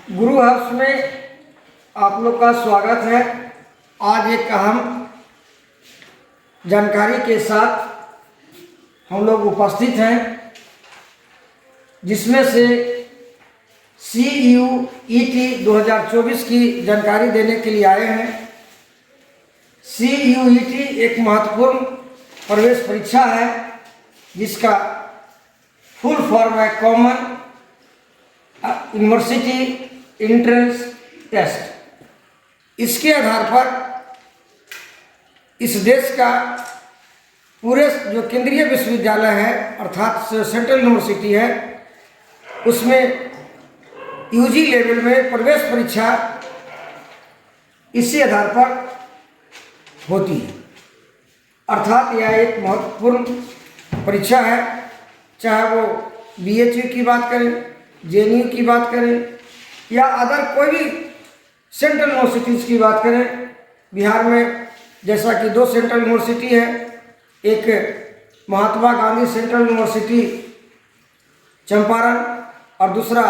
गुरु हर्ष में आप लोग का स्वागत है। आज एक अहम जानकारी के साथ हम लोग उपस्थित हैं, जिसमें से CUET 2024 की जानकारी देने के लिए आए हैं। CUET एक महत्वपूर्ण प्रवेश परीक्षा है, जिसका फुल फॉर्म है कॉमन यूनिवर्सिटी एंट्रेंस टेस्ट। इसके आधार पर इस देश का पूरे जो केंद्रीय विश्वविद्यालय है अर्थात सेंट्रल यूनिवर्सिटी है, उसमें UG लेवल में प्रवेश परीक्षा इसी आधार पर होती है। अर्थात यह एक महत्वपूर्ण परीक्षा है। चाहे वो BHU की बात करें, JNU की बात करें या अदर कोई भी सेंट्रल यूनिवर्सिटीज़ की बात करें। बिहार में जैसा कि 2 सेंट्रल यूनिवर्सिटी है, एक महात्मा गांधी सेंट्रल यूनिवर्सिटी चंपारण और दूसरा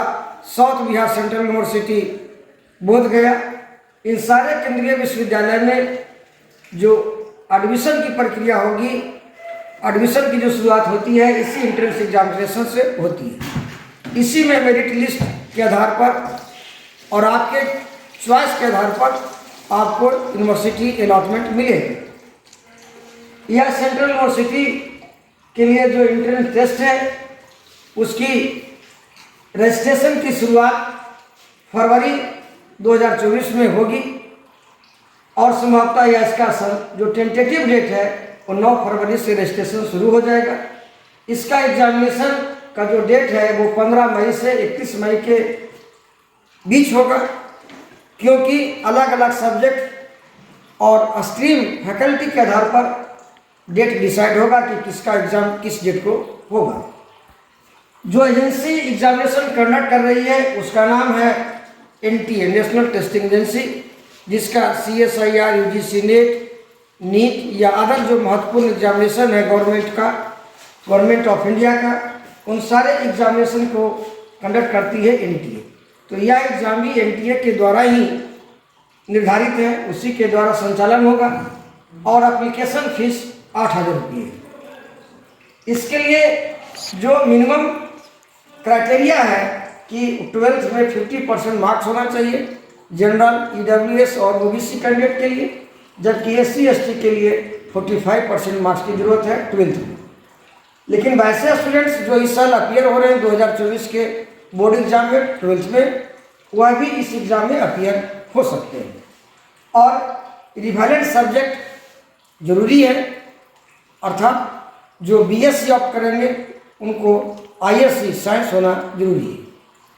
south Bihar central university Bodhgaya. इन सारे केंद्रीय विश्वविद्यालय में जो एडमिशन की प्रक्रिया होगी, एडमिशन की जो शुरुआत होती है इसी एंट्रेंस एग्जामिनेशन से होती है। इसी में मेरिट लिस्ट के आधार पर और आपके चॉइस के आधार पर आपको यूनिवर्सिटी अलॉटमेंट मिलेगी। यह सेंट्रल यूनिवर्सिटी के लिए जो एंट्रेंस टेस्ट है उसकी रजिस्ट्रेशन की शुरुआत फरवरी 2024 में होगी और संभवतः यह इसका जो टेंटेटिव डेट है वो 9 फरवरी से रजिस्ट्रेशन शुरू हो जाएगा। इसका एग्जामिनेशन का जो डेट है वो 15 मई से 31 मई के बीच होगा, क्योंकि अलग अलग सब्जेक्ट और स्ट्रीम फैकल्टी के आधार पर डेट डिसाइड होगा कि किसका एग्ज़ाम किस डेट को होगा। जो एजेंसी एग्जामिनेशन कंडक्ट कर रही है उसका नाम है NTA नेशनल टेस्टिंग एजेंसी, जिसका CSIR, UGC नेट, नीट या अदर जो महत्वपूर्ण एग्जामिनेशन है गवर्नमेंट ऑफ इंडिया का, उन सारे एग्जामिनेशन को कंडक्ट करती है NTA। तो यह एग्जाम भी NTA के द्वारा ही निर्धारित है, उसी के द्वारा संचालन होगा और एप्लीकेशन फीस 8,000 रुपये है। इसके लिए जो मिनिमम क्राइटेरिया है कि 12th में 50% मार्क्स होना चाहिए जनरल, EWS और OBC कैंडिडेट के लिए, जबकि SC ST के लिए 45% मार्क्स की जरूरत है 12th में। लेकिन वैसे स्टूडेंट्स जो इस साल अपीयर हो रहे हैं 2024 के बोर्ड एग्जाम में 12th में, वह भी इस एग्ज़ाम में अपीयर हो सकते हैं। और रिवेलेंट सब्जेक्ट जरूरी है, अर्थात जो BSc ऑप्ट करेंगे उनको ISC साइंस होना जरूरी है।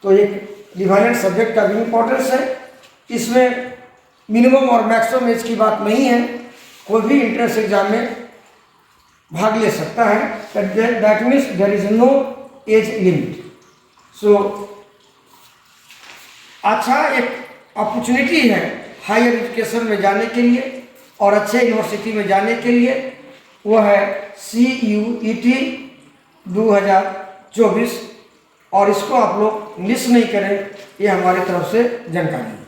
तो एक रिवेलेंट सब्जेक्ट का भी इम्पोर्टेंस है। इसमें मिनिमम और मैक्सिमम एज की बात नहीं है, कोई भी एंट्रेंस एग्जाम में भाग ले सकता है। That means there is no age limit. So अच्छा एक अपॉर्चुनिटी है हायर एजुकेशन में जाने के लिए और अच्छे यूनिवर्सिटी में जाने के लिए, वो है CUET 2024 और इसको आप लोग मिस नहीं करें, ये हमारी तरफ से जानकारी है।